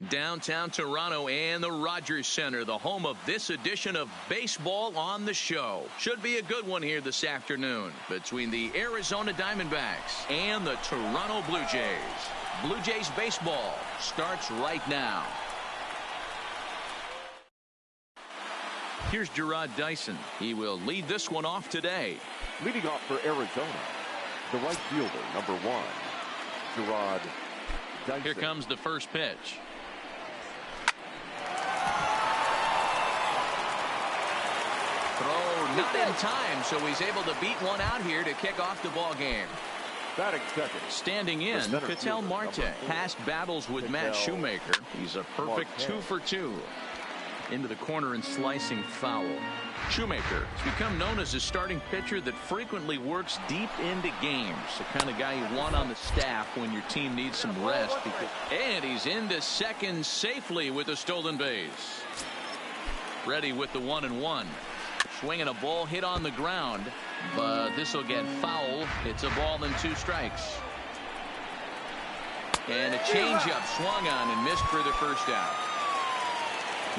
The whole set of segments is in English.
Downtown Toronto and the Rogers Center, the home of this edition of Baseball on the Show. Should be a good one here this afternoon between the Arizona Diamondbacks and the Toronto Blue Jays. Blue Jays baseball starts right now. Here's Gerard Dyson. He will lead this one off today. Leading off for Arizona, the right fielder, number 1, Gerard Dyson. Here comes the first pitch. Throw not in time, so he's able to beat one out here to kick off the ball game. Batting second. Standing in, Ketel Marte. Past battles with Matt Shoemaker. He's a perfect 2 for 2. Into the corner and slicing foul. Shoemaker has become known as a starting pitcher that frequently works deep into games. The kind of guy you want on the staff when your team needs some rest. And he's into second safely with a stolen base. Ready with the 1-1. Swinging a ball hit on the ground, but this will get foul. It's a ball and 2 strikes. And a changeup swung on and missed for the first out.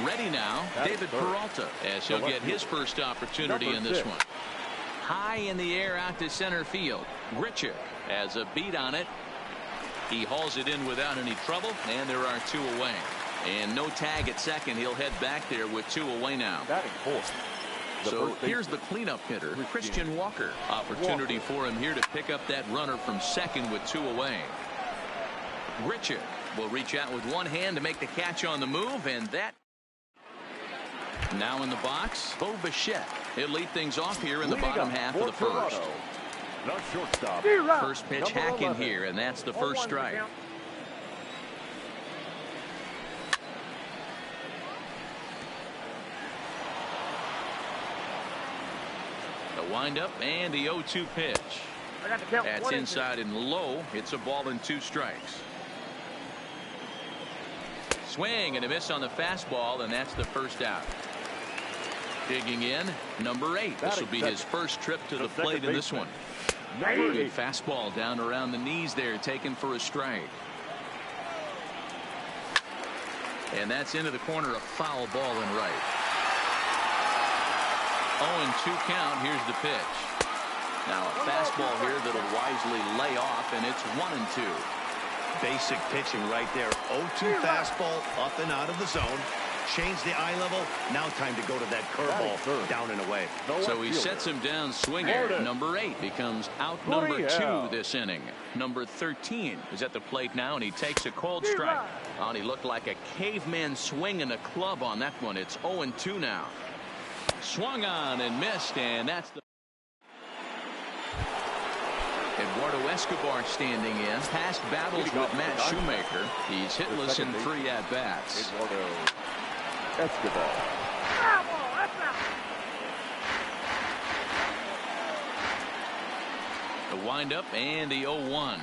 Ready now, David Peralta, as he'll get his first opportunity in this one. High in the air out to center field. Grichuk has a beat on it. He hauls it in without any trouble, and there are 2 away. And no tag at second. He'll head back there with 2 away now. Batting fourth. So here's the cleanup hitter, Christian Walker. Opportunity for him here to pick up that runner from second with 2 away. Grichuk will reach out with one hand to make the catch on the move, and that. Now in the box, Bo Bichette. He'll lead things off here in the bottom half of the first. Not shortstop. First pitch hacking here, and that's the first strike. The windup and the 0-2 pitch. That's inside and low. It's a ball and 2 strikes. Swing and a miss on the fastball, and that's the first out. Digging in, number 8. This will be his first trip to the plate in this one. Good fastball down around the knees there, taken for a strike. And that's into the corner, a foul ball and right. 0-2 count. Here's the pitch. Now a fastball here that'll wisely lay off, and it's 1-2. Basic pitching right there. 0-2 fastball up and out of the zone. Change the eye level. Now time to go to that curveball down and away. So he sets him down swinging. Number 8 becomes out number 2 this inning. Number 13 is at the plate now, and he takes a cold strike. Oh, and he looked like a caveman swinging a club on that one. It's 0-2 now. Swung on and missed, and that's the. Eduardo Escobar standing in. Past battles with Matt Shoemaker. He's hitless in 3 at-bats. Eduardo Escobar. The windup and the 0-1.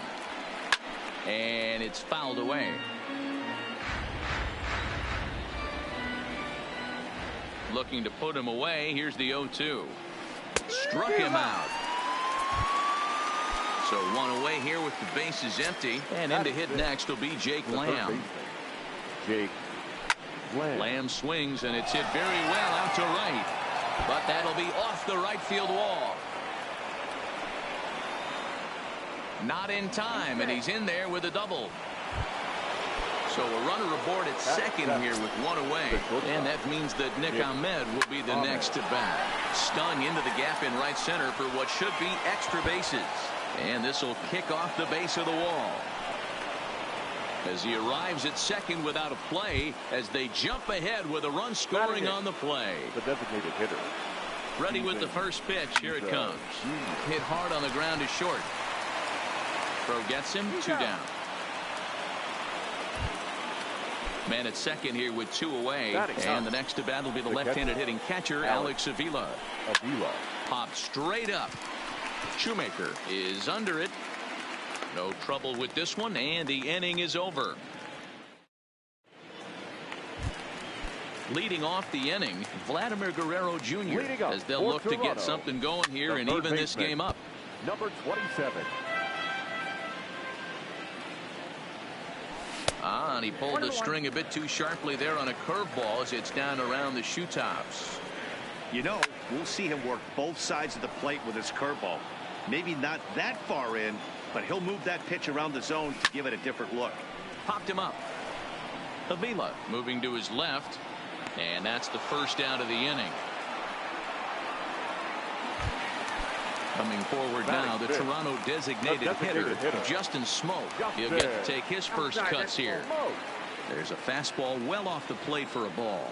And it's fouled away. Looking to put him away. Here's the 0-2. Struck him out. So 1 away here with the bases empty. And in to hit next will be Jake Lamb. Jake Lamb. Lamb swings, and it's hit very well out to right. But that'll be off the right field wall. Not in time, and he's in there with a double. So a runner aboard at second here with 1 away. And that means that Nick Ahmed will be the next to bat. Stung into the gap in right center for what should be extra bases. And this will kick off the base of the wall. As he arrives at second without a play, as they jump ahead with a run scoring on the play. The designated hitter. Ready with the first pitch. Here it comes. Hit hard on the ground to short. Throw gets him. 2 down. Man at second here with 2 away. And the next to bat will be the left-handed hitting catcher, Alex Avila. Popped straight up. Shoemaker is under it. No trouble with this one, and the inning is over. Leading off the inning, Vladimir Guerrero Jr. as they'll look to get something going here and even this game up. Number 27. And he pulled the string a bit too sharply there on a curveball as it's down around the shoe tops. You know, we'll see him work both sides of the plate with his curveball. Maybe not that far in, but he'll move that pitch around the zone to give it a different look. Popped him up. Avila moving to his left, and that's the first out of the inning. Coming forward now, the Toronto designated hitter, Justin Smoke. He'll get to take his first cuts here. There's a fastball well off the plate for a ball.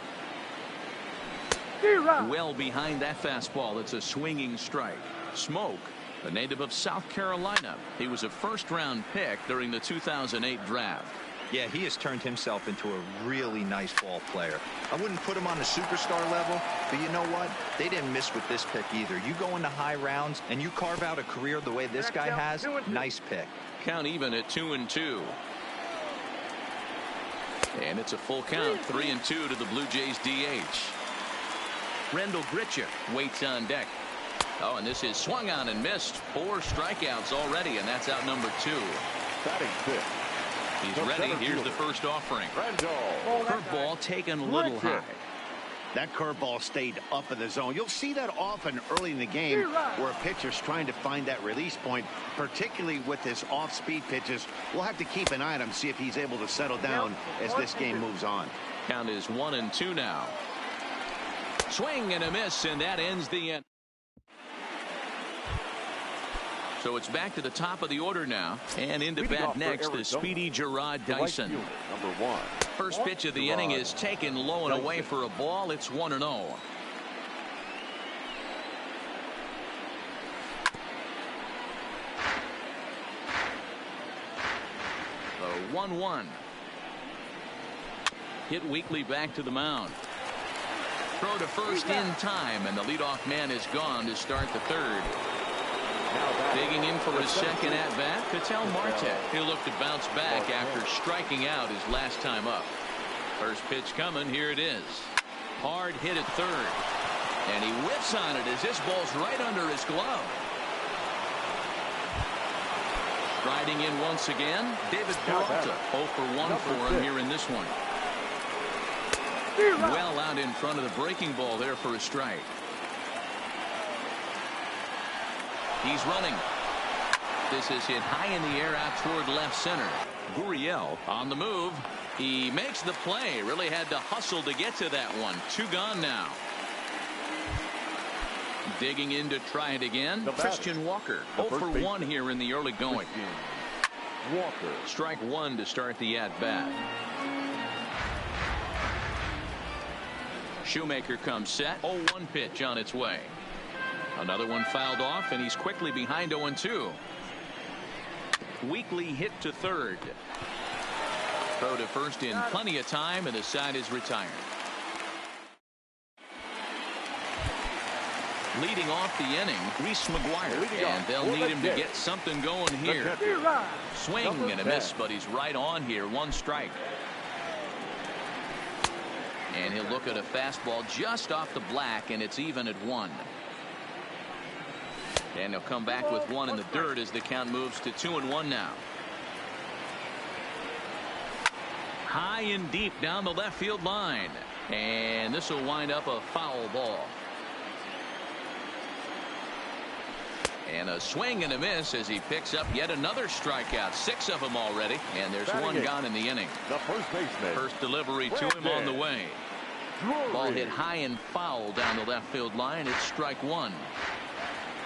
Well behind that fastball. It's a swinging strike. Smoke, a native of South Carolina. He was a first-round pick during the 2008 draft. Yeah, he has turned himself into a really nice ball player. I wouldn't put him on the superstar level, but you know what? They didn't miss with this pick either. You go into high rounds and you carve out a career the way this guy has, nice pick. Count even at 2-2. And it's a full count, 3-2 to the Blue Jays DH. Rendell Gritcha waits on deck. Oh, and this is swung on and missed. 4 strikeouts already, and that's out number 2. Batting fifth. He's ready. Here's the first offering. Curveball taken a little high. That curveball stayed up in the zone. You'll see that often early in the game where a pitcher's trying to find that release point, particularly with his off-speed pitches. We'll have to keep an eye on him, see if he's able to settle down as this game moves on. Count is 1-2 now. Swing and a miss, and that ends the end. So it's back to the top of the order now, and into bat next, the speedy Gerard Dyson. Number 1. First pitch of the inning is taken low and away for a ball. It's 1-0. The 1-1. Hit weakly back to the mound. Throw to first in time, and the leadoff man is gone to start the third. Digging in for his second at-bat, Ketel Marte. He'll look to bounce back after striking out his last time up. First pitch coming. Here it is. Hard hit at third. And he whips on it as this ball's right under his glove. Striding in once again, David Peralta. 0 for 1 for him here in this one. Well out in front of the breaking ball there for a strike. He's running. This is hit high in the air out toward left center. Gurriel on the move. He makes the play. Really had to hustle to get to that one. 2 gone now. Digging in to try it again. Christian Walker. 0 for 1 here in the early going. Walker. Strike 1 to start the at-bat. Shoemaker comes set. 0-1 pitch on its way. Another one fouled off, and he's quickly behind 0-2. Weakly hit to third. Throw to first in plenty of time, and the side is retired. Leading off the inning, Reese McGuire, and they'll need him to get something going here. Swing and a miss, but he's right on here. 1 strike. And he'll look at a fastball just off the black, and it's even at 1. And he'll come back with 1 in the dirt as the count moves to 2-1 now. High and deep down the left field line. And this will wind up a foul ball. And a swing and a miss as he picks up yet another strikeout. 6 of them already. And there's 1 gone in the inning. The first baseman. First delivery to him on the way. Ball hit high and foul down the left field line. It's strike 1.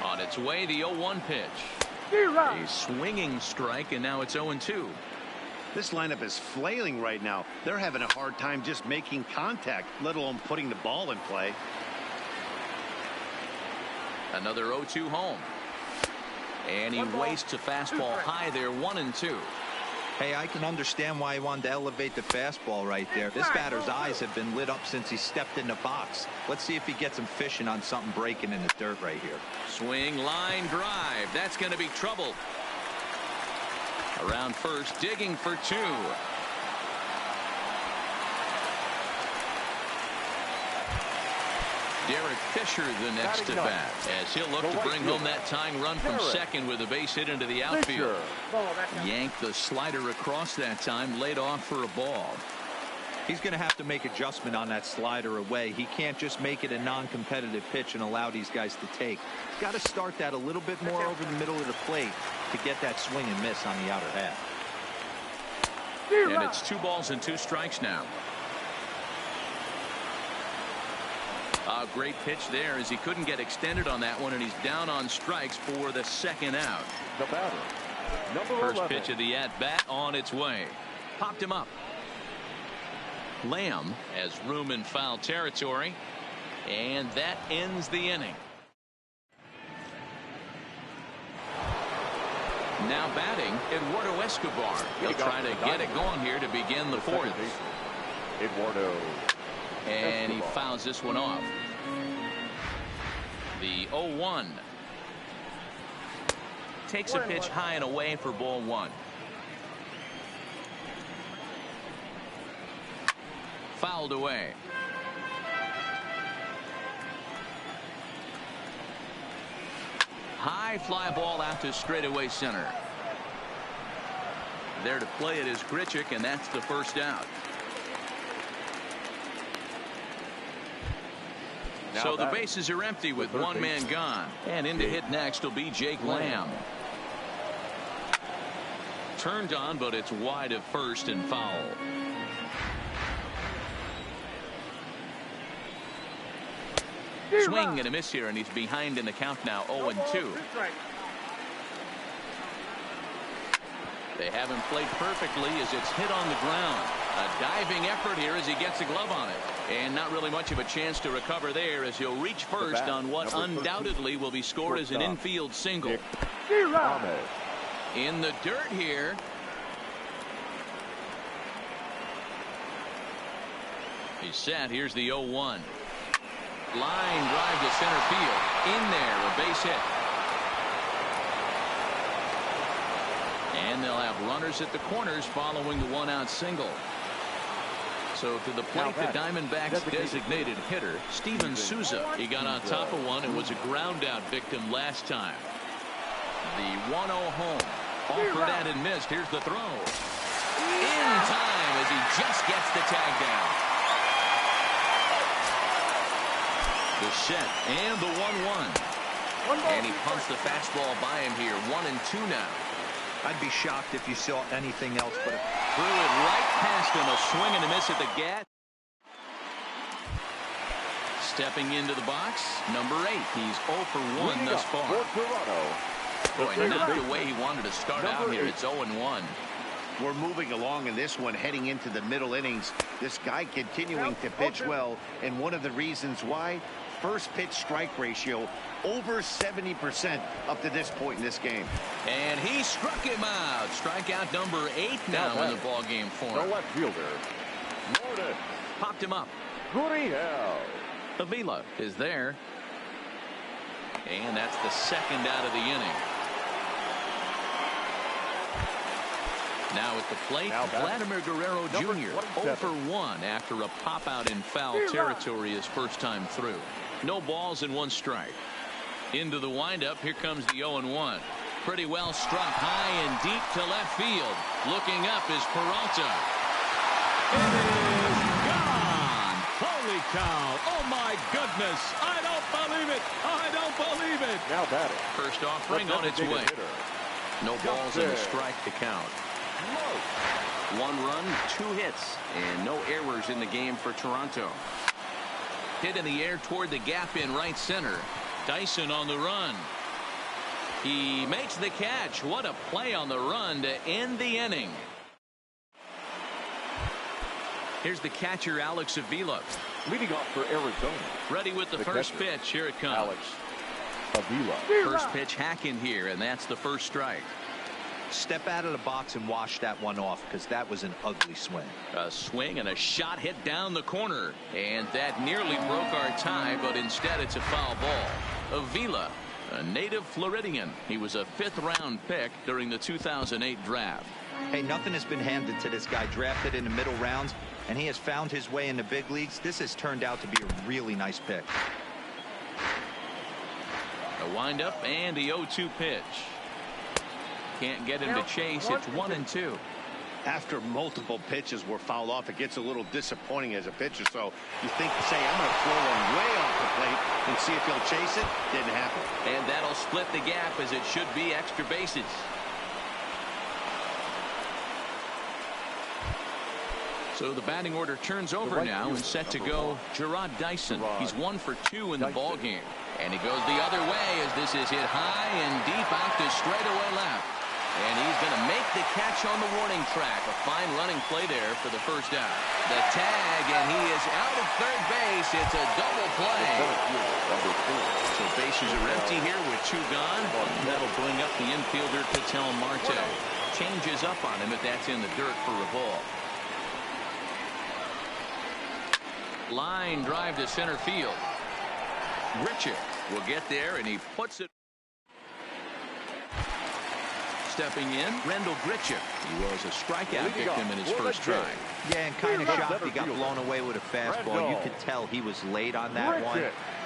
On its way, the 0-1 pitch. A swinging strike, and now it's 0-2. This lineup is flailing right now. They're having a hard time just making contact, let alone putting the ball in play. Another 0-2 home. And he wastes a fastball high there. 1-2. Hey, I can understand why he wanted to elevate the fastball right there. This batter's eyes have been lit up since he stepped in the box. Let's see if he gets him fishing on something breaking in the dirt right here. Swing, line drive. That's going to be trouble. Around first, digging for 2. Derek Fisher the next to bat, as he'll look to bring home that tying run from second with a base hit into the outfield. Yanked the slider across that time, laid off for a ball. He's going to have to make adjustment on that slider away. He can't just make it a non-competitive pitch and allow these guys to take. He's got to start that a little bit more over the middle of the plate to get that swing and miss on the outer half. And it's 2 balls and 2 strikes now. A great pitch there, as he couldn't get extended on that one, and he's down on strikes for the second out. The batter, number First 11. pitch of the at-bat on its way. Popped him up. Lamb has room in foul territory, and that ends the inning. Now batting, Eduardo Escobar. He'll try to get it going here to begin the fourth. Eduardo. And he fouls this one off. The 0-1. Takes a pitch high and away for ball 1. Fouled away. High fly ball out to straightaway center. There to play it is Grichuk, and that's the first out. So the bases are empty with one man gone. And in to hit next will be Jake Lamb. Turned on, but it's wide of first and foul. Swing and a miss here, and he's behind in the count now, 0-2. They have him played perfectly as it's hit on the ground. A diving effort here as he gets a glove on it. And not really much of a chance to recover there, as he'll reach first on what undoubtedly will be scored as an infield single. In the dirt here. He's set. Here's the 0-1. Line drive to center field. In there, a base hit. And they'll have runners at the corners following the 1-out single. So to the plate, the Diamondbacks designated hitter, Steven Souza. He got on top of one and was a ground out victim last time. The 1-0 home. Offered at and missed. Here's the throw. In time as he just gets the tag down. The set and the 1-1. And he punts the fastball by him here. 1-2 now. I'd be shocked if you saw anything else but threw it right past him. A swing and a miss at the gap. Stepping into the box, number 8. He's 0 for 1 thus far. Boy, not the way he wanted to start out here. It's 0-1. We're moving along in this one, heading into the middle innings. This guy continuing to pitch well, and one of the reasons why, first pitch strike ratio over 70% up to this point in this game. And he struck him out. Strikeout number 8 now in the ball game for him. The left fielder, Morton. Popped him up. Gurriel. Avila is there. And that's the second out of the inning. Now at the plate, Vladimir Guerrero Jr. 0 for 1 after a pop out in foul territory his first time through. No balls and 1 strike. Into the windup, here comes the 0-1. Pretty well struck high and deep to left field. Looking up is Peralta. It is gone. Holy cow. Oh my goodness. I don't believe it. I don't believe it. Now batting. First offering on its way. No balls and a strike to count. 1 run, 2 hits, and no errors in the game for Toronto. Hit in the air toward the gap in right center. Dyson on the run. He makes the catch. What a play on the run to end the inning. Here's the catcher, Alex Avila. Leading off for Arizona. Ready with the first catcher, pitch. Here it comes. Alex Avila. First pitch hacking here, and that's the first strike. Step out of the box and wash that one off, because that was an ugly swing. A swing and a shot hit down the corner, and that nearly broke our tie, but instead it's a foul ball. Avila, a native Floridian. He was a 5th-round pick during the 2008 draft. Hey, nothing has been handed to this guy. Drafted in the middle rounds, and he has found his way in the big leagues. This has turned out to be a really nice pick. A windup and the 0-2 pitch. Can't get him to chase. It's 1-2. After multiple pitches were fouled off, it gets a little disappointing as a pitcher. So you think, say, I'm going to throw one way off the plate and see if he'll chase it. Didn't happen. And that'll split the gap, as it should be extra bases. So the batting order turns over now and set to go Gerard Dyson. He's 1 for 2 in the ball game. And he goes the other way as this is hit high and deep out to straightaway left. And he's going to make the catch on the warning track. A fine running play there for the first out. The tag, and he is out of third base. It's a double play. So bases are empty here with 2 gone. And that'll bring up the infielder Ketel Marte. Changes up on him if that's in the dirt for a ball. Line drive to center field. Grichuk will get there, and he puts it. Stepping in, Rendell Grichuk. He was a strikeout victim in his first try. Yeah, and kind of shocked he got blown away with a fastball. You could tell he was late on that one.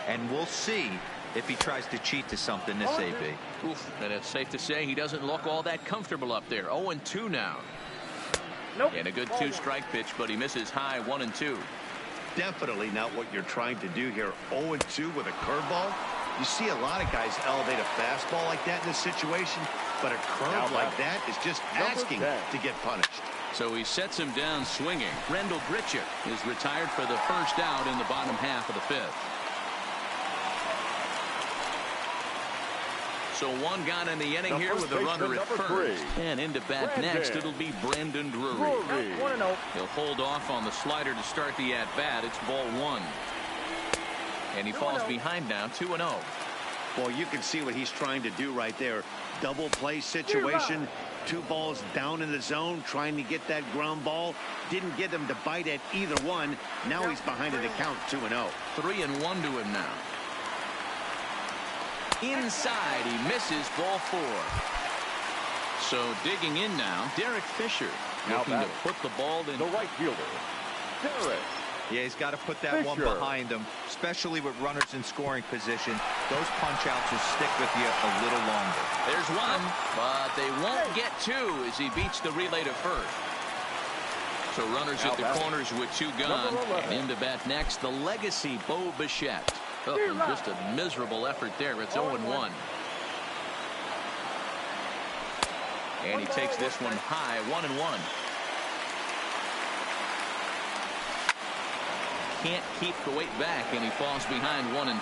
And we'll see if he tries to cheat to something this AB. Oof, and it's safe to say he doesn't look all that comfortable up there. 0-2 now. And a good 2-strike pitch, but he misses high. 1-2. Definitely not what you're trying to do here. 0-2 with a curveball. You see a lot of guys elevate a fastball like that in this situation, but a curve like that is just asking to get punished. So he sets him down swinging. Rendell Grichuk is retired for the first out in the bottom half of the 5th. So 1 gone in the inning here with a runner at first. And into bat next, it'll be Brandon Drury. He'll hold off on the slider to start the at-bat. It's ball 1. And he falls behind now, 2-0. Well, you can see what he's trying to do right there. Double play situation. 2 balls down in the zone, trying to get that ground ball. Didn't get him to bite at either one. Now he's behind in the count, 2-0. 3-1 to him now. Inside, he misses, ball 4. So digging in now, Derek Fisher looking to put the ball in. The right fielder, Derek. Yeah, he's got to put that one behind him, especially with runners in scoring position. Those punch-outs will stick with you a little longer. There's 1, but they won't get 2 as he beats the relay to first. So runners at the corners with 2 gone. And into bat next, the legacy Bo Bichette. Oh, just a miserable effort there. It's 0-1. And he takes this one high, 1-1. Can't keep the weight back, and he falls behind 1-2.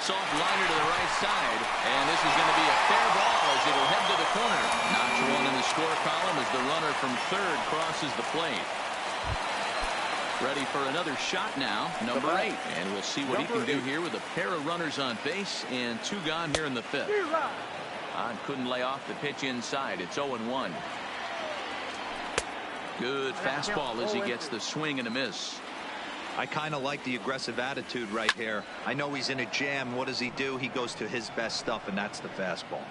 Soft liner to the right side, and this is going to be a fair ball as it'll head to the corner. Notch 1 in the score column as the runner from third crosses the plate. Ready for another shot now, number 8. And we'll see what he can do here with a pair of runners on base and 2 gone here in the 5th. Couldn't lay off the pitch inside. It's 0-1. Good fastball as he gets the swing and a miss. I kind of like the aggressive attitude right here. I know he's in a jam. What does he do? He goes to his best stuff, and that's the fastball.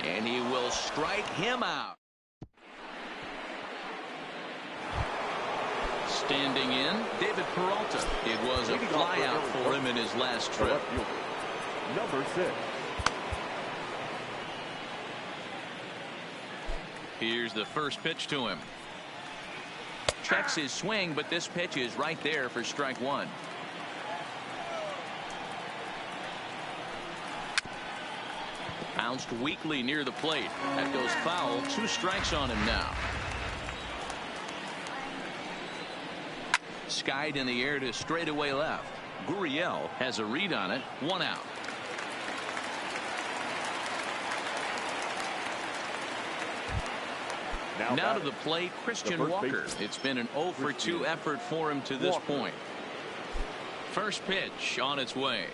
And he will strike him out. Standing in, David Peralta. It was a flyout for him in his last trip. Number 6. Here's the first pitch to him. Checks his swing, but this pitch is right there for strike 1. Bounced weakly near the plate. That goes foul. 2 strikes on him now. Skied in the air to straightaway left. Gurriel has a read on it. 1 out. Now to the plate, Christian Walker. It's been an 0 for 2 effort for him to this point. First pitch on its way.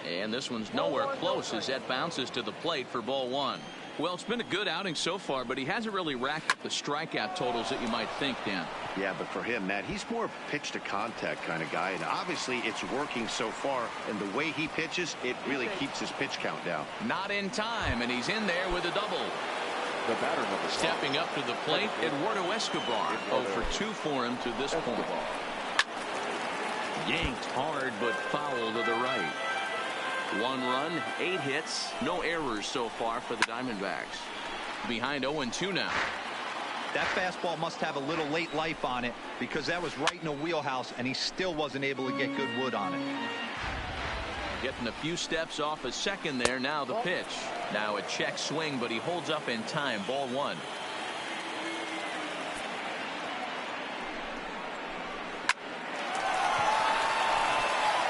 And this one's nowhere close as that bounces to the plate for ball 1. Well, it's been a good outing so far, but he hasn't really racked up the strikeout totals that you might think, Dan. Yeah, but for him, Matt, he's more pitch to contact kind of guy, and obviously it's working so far, and the way he pitches, it really keeps his pitch count down. Not in time, and he's in there with a double. The batter number 5. Stepping up to the plate, Eduardo Escobar. 0 for 2 for him to this point. Yanked hard, but foul to the right. 1 run, 8 hits, no errors so far for the Diamondbacks. Behind 0-2 now. That fastball must have a little late life on it, because that was right in the wheelhouse, and he still wasn't able to get good wood on it. Getting a few steps off a second there. Now the pitch. Now a check swing, but he holds up in time. Ball 1.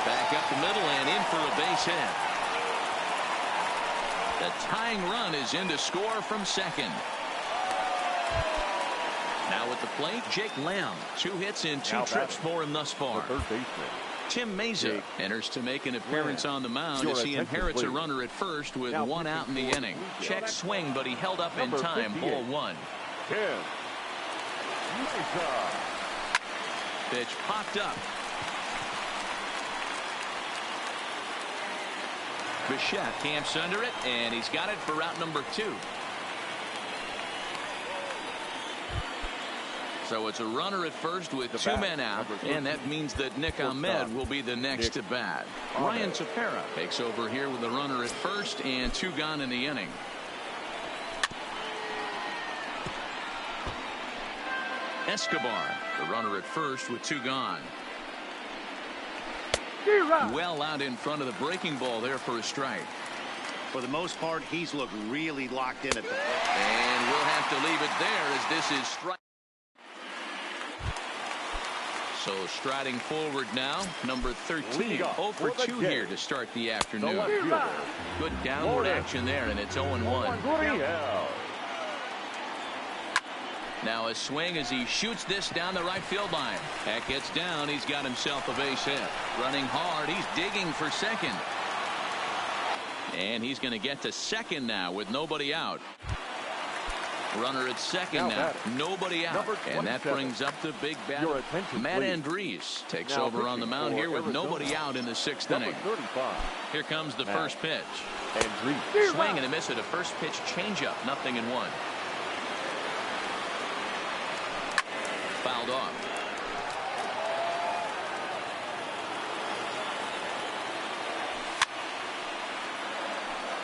Back up the middle and in for a base hit. The tying run is in to score from second. Now at the plate, Jake Lamb. 2 hits in 2 trips for him thus far. Third baseman. Tim Meza enters to make an appearance on the mound as he inherits a runner at first with 1 out in the inning. Check swing, but he held up in time. Ball 1. Pitch popped up. Bichette camps under it, and he's got it for route number 2. So it's a runner at first with 2 men out, and that means that Nick Ahmed will be the next to bat. Ryan Tepera takes over here with a runner at first and 2 gone in the inning. Escobar, the runner at first with 2 gone. Well out in front of the breaking ball there for a strike. For the most part, he's looked really locked in at the plate. And we'll have to leave it there as this is strike. So striding forward now, number 13. 0 for 2 here to start the afternoon. Good downward action there, and it's 0-1. Now a swing as he shoots this down the right field line. That gets down. He's got himself a base hit. Running hard. He's digging for second. And he's going to get to second now with nobody out. Runner at second now. Nobody out. And that brings up the big batter. Matt Andriese takes over on the mound here with nobody out in the 6th inning. Here comes the first pitch. Swing and a miss at a first pitch changeup. 0-1. Fouled off.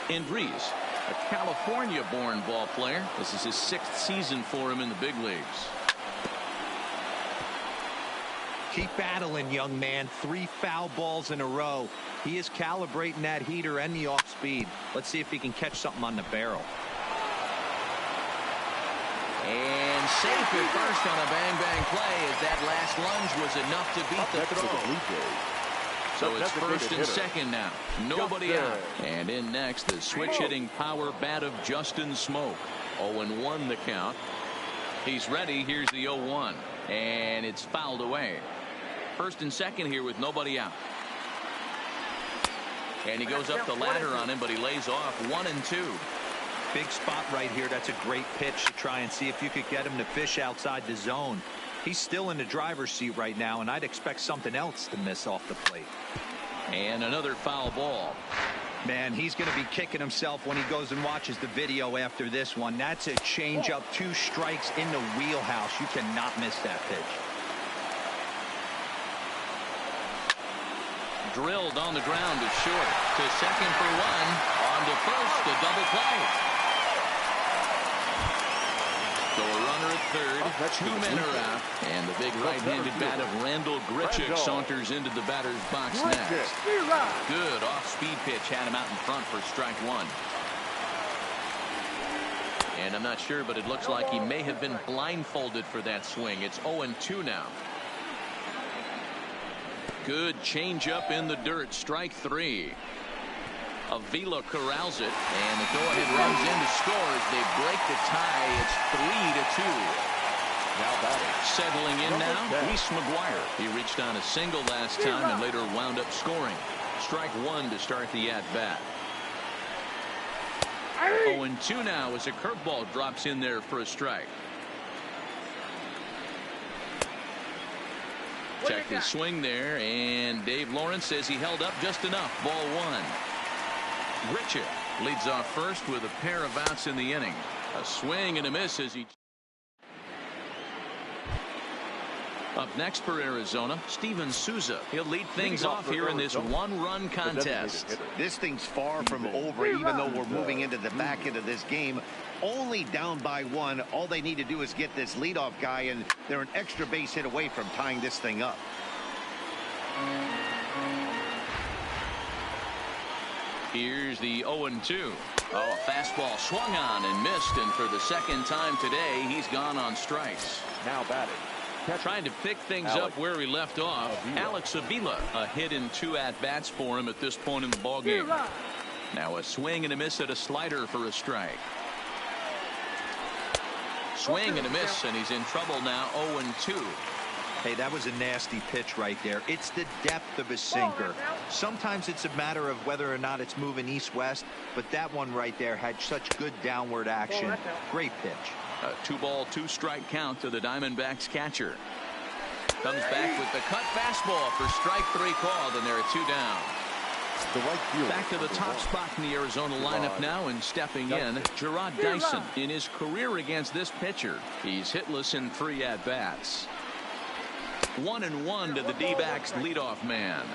Andriese, a California-born ball player. This is his 6th season for him in the big leagues. Keep battling, young man. 3 foul balls in a row. He is calibrating that heater and the off speed. Let's see if he can catch something on the barrel. And safe at first on a bang-bang play as that last lunge was enough to beat the throw. So it's first and second now. Nobody out. And in next, the switch-hitting power bat of Justin Smoke. 0-1 the count. He's ready. Here's the 0-1. And it's fouled away. First and second here with nobody out. And he goes up the ladder on him, but he lays off 1-2. Big spot right here. That's a great pitch to try and see if you could get him to fish outside the zone. He's still in the driver's seat right now, and I'd expect something else to miss off the plate. And another foul ball. Man, he's going to be kicking himself when he goes and watches the video after this one. That's a changeup, 2 strikes in the wheelhouse. You cannot miss that pitch. Drilled on the ground to short. To second for 1. On to first, a double play. So a runner at third, 2 men are out, and the big right-handed bat of Randall Grichuk saunters into the batter's box next. Good off-speed pitch had him out in front for strike 1. And I'm not sure, but it looks like he may have been blindfolded for that swing. It's 0-2 now. Good changeup in the dirt, strike 3. Avila corrals it, and the go-ahead runs in to score as they break the tie. It's 3-2. Now batting. Settling in now, Reese McGuire. He reached on a single last time and later wound up scoring. Strike 1 to start the at-bat. 0-2 now as a curveball drops in there for a strike. Check the swing there, and Dave Lawrence says he held up just enough. Ball 1. Grichuk leads off first with a pair of outs in the inning. A swing and a miss as he. Up next for Arizona, Steven Souza. He'll lead things off here in this one-run contest. This thing's far from over, even though we're moving into the back end of this game. Only down by one. All they need to do is get this leadoff guy, and they're an extra base hit away from tying this thing up. Here's the 0-2. Oh, a fastball swung on and missed, and for the second time today, he's gone on strikes. Now batting. Trying to pick things up where he left off. Alex Avila, a hit in 2 at-bats for him at this point in the ballgame. Now a swing and a miss at a slider for a strike. Swing and a miss, and he's in trouble now. 0-2. Hey, that was a nasty pitch right there. It's the depth of his sinker. Sometimes it's a matter of whether or not it's moving east-west, but that one right there had such good downward action. Great pitch. A 2-ball, 2-strike count to the Diamondbacks catcher. Comes back with the cut fastball for strike 3 called, and there are 2 down. Back to the top spot in the Arizona lineup now, and stepping in, Jarrod Dyson. In his career against this pitcher, he's hitless in 3 at-bats. 1-1 to the D-backs leadoff man.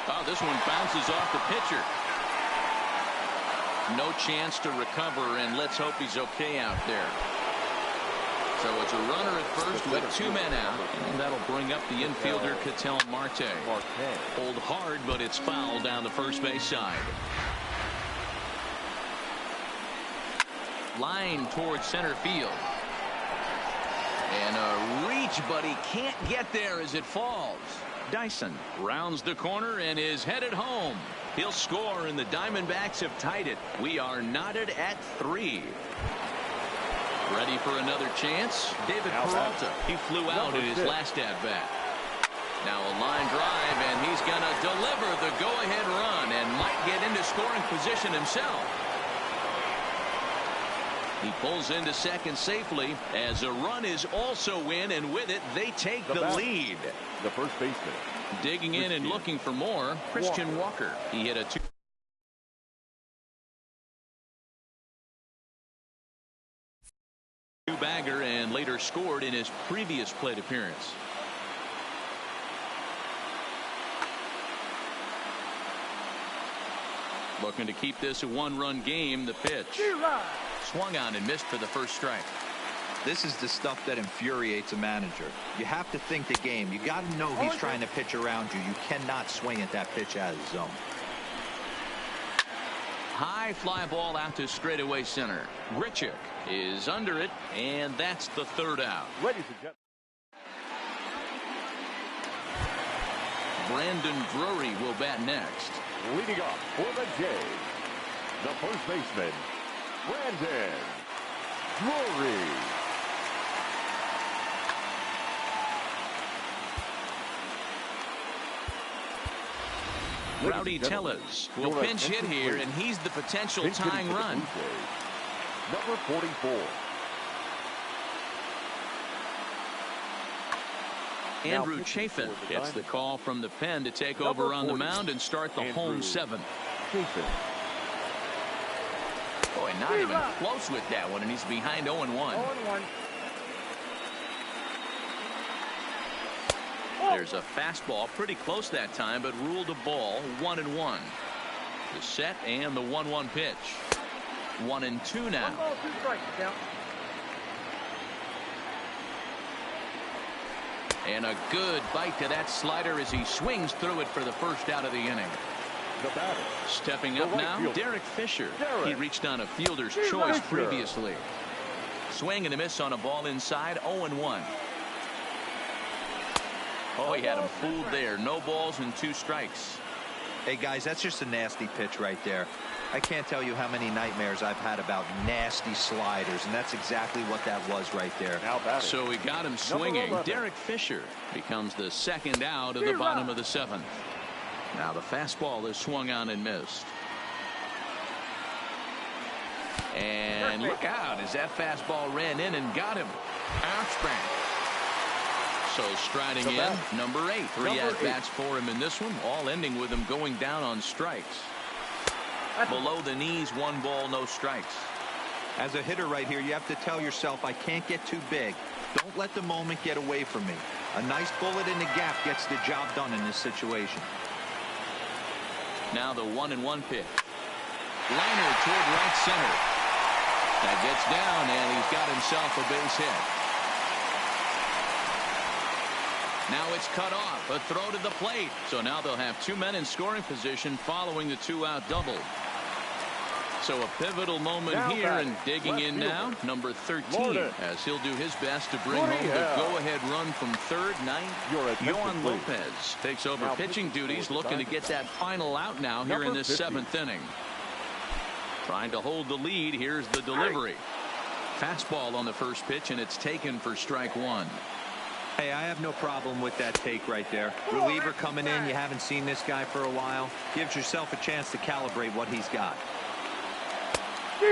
Oh, this one bounces off the pitcher. No chance to recover, and let's hope he's okay out there. So it's a runner at first with 2 men out, and that'll bring up the infielder Ketel Marte. Hold hard, but it's foul down the first base side. Line towards center field. And a reach, but he can't get there as it falls. Dyson rounds the corner and is headed home. He'll score, and the Diamondbacks have tied it. We are knotted at 3. Ready for another chance? David Peralta. He flew out in his last at-bat. Now a line drive, and he's going to deliver the go-ahead run and might get into scoring position himself. He pulls into second safely as a run is also in, and with it, they take the lead. The first baseman. Digging in and looking for more, Christian Walker. He hit a 2-bagger and later scored in his previous plate appearance. Looking to keep this a 1-run game. The pitch. Swung on and missed for the first strike. This is the stuff that infuriates a manager. You have to think the game. You got to know he's trying to pitch around you. You cannot swing at that pitch out of the zone. High fly ball out to straightaway center. Grichuk is under it, and that's the 3rd out. Ladies and gentlemen. Brandon Drury will bat next. Leading off for the Jays, the first baseman, Brandon Drury. Rowdy Tellez will pinch hit here, and he's the potential tying run. Number 44. Andrew Chafin gets the call from the pen to take over on the mound and start the home 7th. Boy, not even close with that one, and he's behind 0-1. There's a fastball pretty close that time, but ruled a ball. 1-1. The set and the 1-1 pitch. 1-2 now. And a good bite to that slider as he swings through it for the first out of the inning. Stepping up now, Derek Fisher. He reached on a fielder's choice previously. Swing and a miss on a ball inside. 0-1. Oh, he had him fooled there. No balls and 2 strikes. Hey, guys, that's just a nasty pitch right there. I can't tell you how many nightmares I've had about nasty sliders, and that's exactly what that was right there. So he got him swinging. Derek Fisher becomes the 2nd out of the bottom of the 7th. Now the fastball is swung on and missed. And look out as that fastball ran in and got him. Ouchback. So striding in, number 8. 3 at-bats for him in this one, all ending with him going down on strikes. Below the knees, 1 ball, no strikes. As a hitter right here, you have to tell yourself, I can't get too big. Don't let the moment get away from me. A nice bullet in the gap gets the job done in this situation. Now the 1-1 pitch. Liner toward right center. That gets down, and he's got himself a base hit. Now it's cut off. A throw to the plate. So now they'll have 2 men in scoring position following the 2-out double. So a pivotal moment here, and digging in now, number 13, as he'll do his best to bring home the go-ahead run from third. 9th, Yohan Lopez takes over pitching duties, looking to get that final out now here in this 7th inning. Trying to hold the lead. Here's the delivery. Fastball on the first pitch, and it's taken for strike 1. Hey, I have no problem with that take right there. Reliever coming in. You haven't seen this guy for a while. Gives yourself a chance to calibrate what he's got.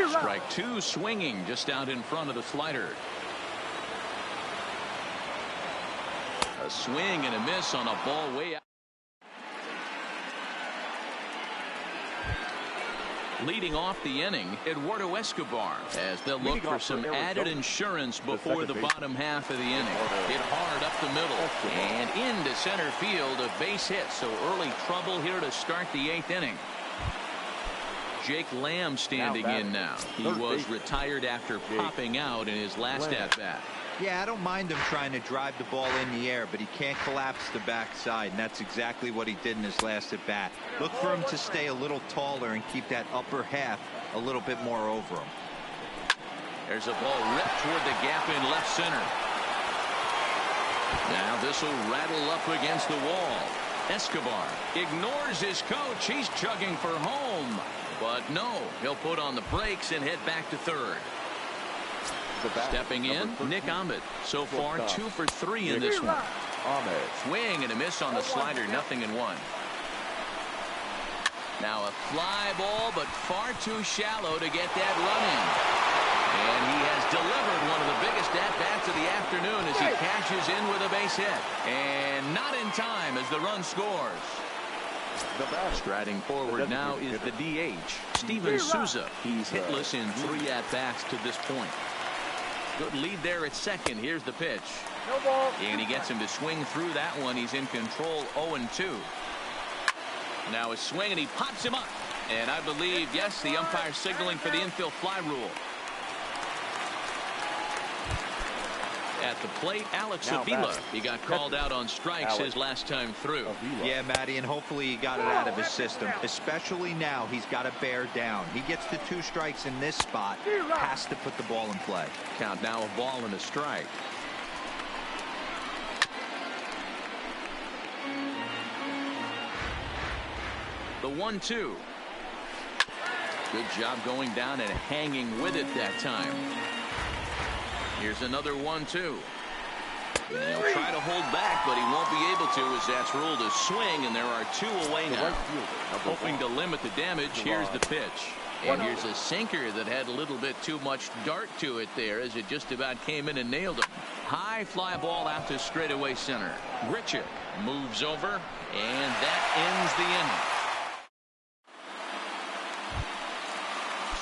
Strike 2, swinging just out in front of the slider. A swing and a miss on a ball way out. Leading off the inning, Eduardo Escobar, as they'll look for some added insurance before the bottom half of the inning. Hit hard up the middle and into center field, a base hit. So early trouble here to start the 8th inning. Jake Lamb standing in now. He was retired after popping out in his last at-bat. Yeah, I don't mind him trying to drive the ball in the air, but he can't collapse the backside, and that's exactly what he did in his last at-bat. Look for him to stay a little taller and keep that upper half a little bit more over him. There's a ball ripped toward the gap in left center. Now this will rattle up against the wall. Escobar ignores his coach. He's chugging for home. But no, he'll put on the brakes and head back to third. Stepping in, Nick Ahmed. So far, 2 for 3 in this one. Swing and a miss on the slider, 0-1. Now a fly ball, but far too shallow to get that run in. And he has delivered one of the biggest at-bats of the afternoon as he cashes in with a base hit. And not in time as the run scores. Striding forward now is the DH, Steven Souza. He's hitless in 3 at-bats to this point. Good lead there at second. Here's the pitch. And he gets him to swing through that one. He's in control, 0-2. Now a swing, and he pops him up. And I believe, yes, the umpire signaling for the infield fly rule. At the plate, Alex Avila. He got called out on strikes his last time through. Yeah, Matty, and hopefully he got it out of his system. Especially now, he's got to bear down. He gets the 2 strikes in this spot. Has to put the ball in play. Count now, a ball and a strike. The 1-2. Good job going down and hanging with it that time. Here's another 1-2. He'll try to hold back, but he won't be able to as that's ruled a swing, and there are 2 away now. Hoping to limit the damage, here's the pitch. And here's a sinker that had a little bit too much dart to it there as it just about came in and nailed him. High fly ball out to straightaway center. Grichuk moves over, and that ends the inning.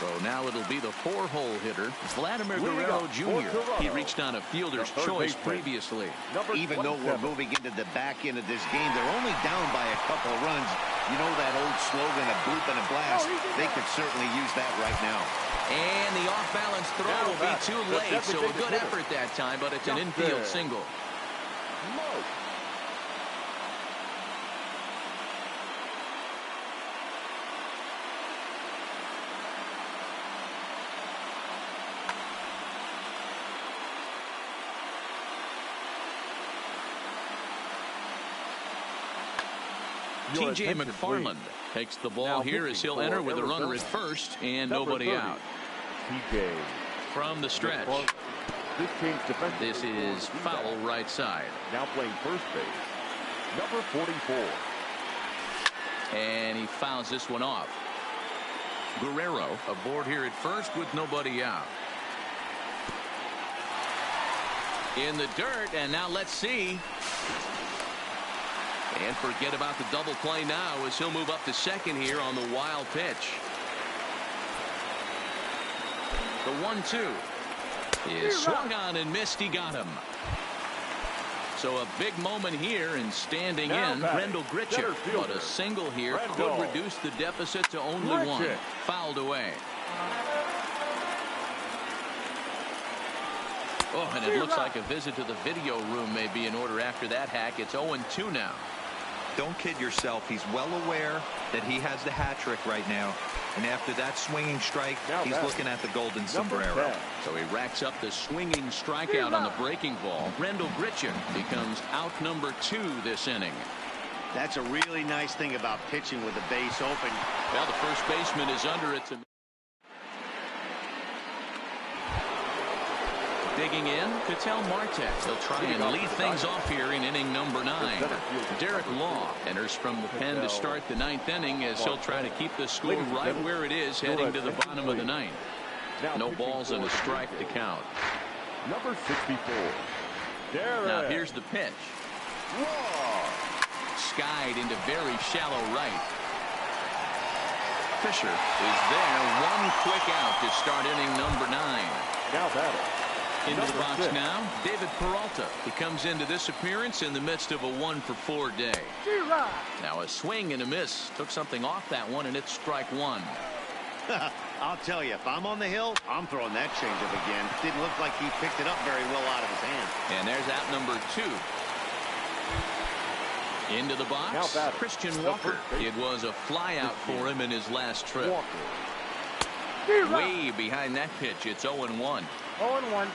So now it'll be the 4-hole hitter, Vladimir Guerrero Jr. He reached on a fielder's choice previously. Even though we're moving into the back end of this game, they're only down by a couple runs. You know that old slogan, a bloop and a blast? They could certainly use that right now. And the off-balance throw will be too late, so a good effort that time, but it's an infield single. T.J. McFarland takes the ball here as he'll enter with a runner at first and nobody out. From the stretch. This is foul right side. Now playing first base, number 44. And he fouls this one off. Guerrero aboard here at first with nobody out. in the dirt, and now let's see. And forget about the double play now as he'll move up to second here on the wild pitch. The 1-2 is swung on and missed. He got him. So a big moment here and standing in Grendel Gritchick, but a single here could reduce the deficit to only one. Fouled away. Oh, and it looks like a visit to the video room may be in order after that hack. It's 0-2 now. Don't kid yourself. He's well aware that he has the hat trick right now. And after that swinging strike, he's looking at the golden sombrero. So he racks up the swinging strikeout on the breaking ball. Grendel Gritchick becomes out number 2 this inning. That's a really nice thing about pitching with the base open. Well, the first baseman is under it. Digging in, Ketel Marte. He'll try and lead things off here in inning number 9. Derek Law enters from the pen to start the 9th inning as he'll try to keep the score right where it is heading to the bottom of the 9th. No balls and a strike to count. Number 64. Now here's the pitch. Skied into very shallow right. Fisher is there. One quick out to start inning number 9. Now battle. Into the box now, David Peralta. He comes into this appearance in the midst of a 1-for-4 day. Now a swing and a miss. Took something off that one, and it's strike 1. I'll tell you, if I'm on the hill, I'm throwing that changeup again. Didn't look like he picked it up very well out of his hand. And there's out number 2. Into the box, Christian Walker. It was a flyout for him in his last trip. Way behind that pitch, it's 0-1. 0-1.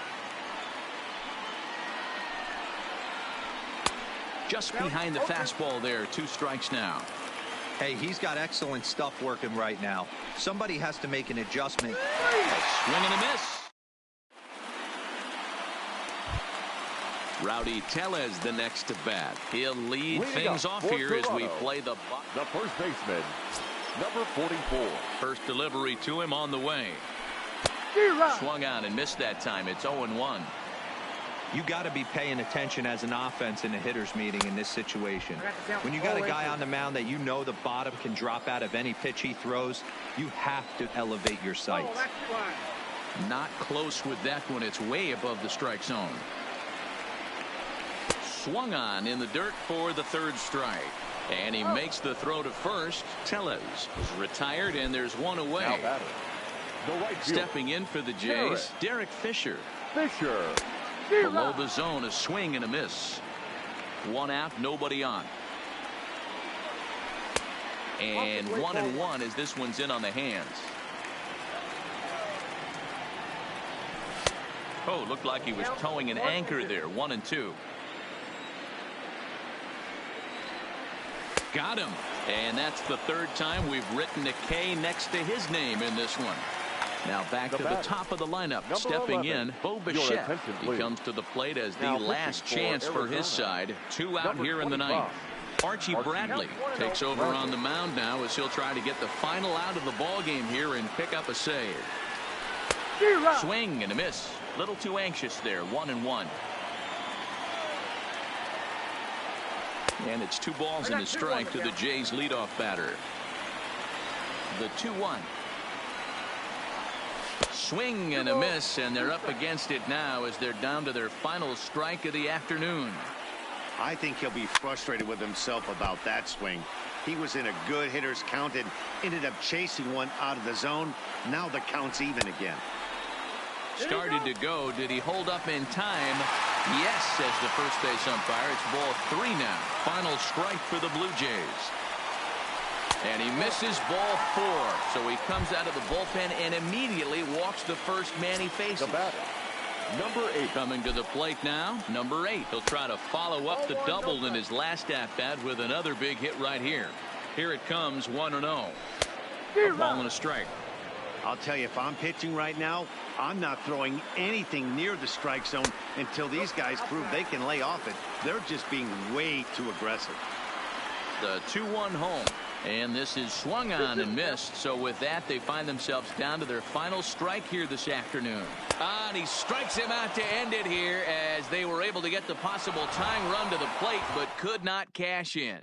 Just behind the fastball there. 2 strikes now. Hey, he's got excellent stuff working right now. Somebody has to make an adjustment. A swing and a miss. Rowdy Tellez the next to bat. He'll lead things off here as we play the first baseman, number 44. First delivery to him on the way. Swung on and missed that time. It's 0-1. You got to be paying attention as an offense in a hitter's meeting in this situation. When you got a guy on the mound that you know the bottom can drop out of any pitch he throws, you have to elevate your sights. Not close with that one. It's way above the strike zone. Swung on in the dirt for the 3rd strike. And he makes the throw to first. Tellez is retired, and there's one away. Stepping in for the Jays, Derek Fisher. Below the zone, a swing and a miss. 1 out, nobody on. And 1-1 as this one's in on the hands. Oh, looked like he was towing an anchor there. 1-2. Got him. And that's the 3rd time we've written a K next to his name in this one. Now back to the top of the lineup. Stepping in, Bo Bichette. He comes to the plate as the last chance for his side. 2 out here in the 9th. Archie Bradley takes over on the mound now as he'll try to get the final out of the ball game here and pick up a save. Swing and a miss. Little too anxious there. 1-1. And it's 2 balls and a strike to the Jays leadoff batter. The 2-1. Swing and a miss, and they're up against it now as they're down to their final strike of the afternoon. I think he'll be frustrated with himself about that swing. He was in a good hitter's count and ended up chasing one out of the zone. Now the count's even again. Started to go. Did he hold up in time? Yes, says the first base umpire. It's ball 3 now. Final strike for the Blue Jays. And he misses ball 4. So he comes out of the bullpen and immediately walks the first man he faces. Number 8. Coming to the plate now, number 8. He'll try to follow up the double in his last at-bat with another big hit right here. Here it comes, 1-0. A ball and a strike. I'll tell you, if I'm pitching right now, I'm not throwing anything near the strike zone until these guys prove they can lay off it. They're just being way too aggressive. The 2-1 home. And this is swung on and missed. So with that, they find themselves down to their final strike here this afternoon. And he strikes him out to end it here as they were able to get the possible tying run to the plate but could not cash in.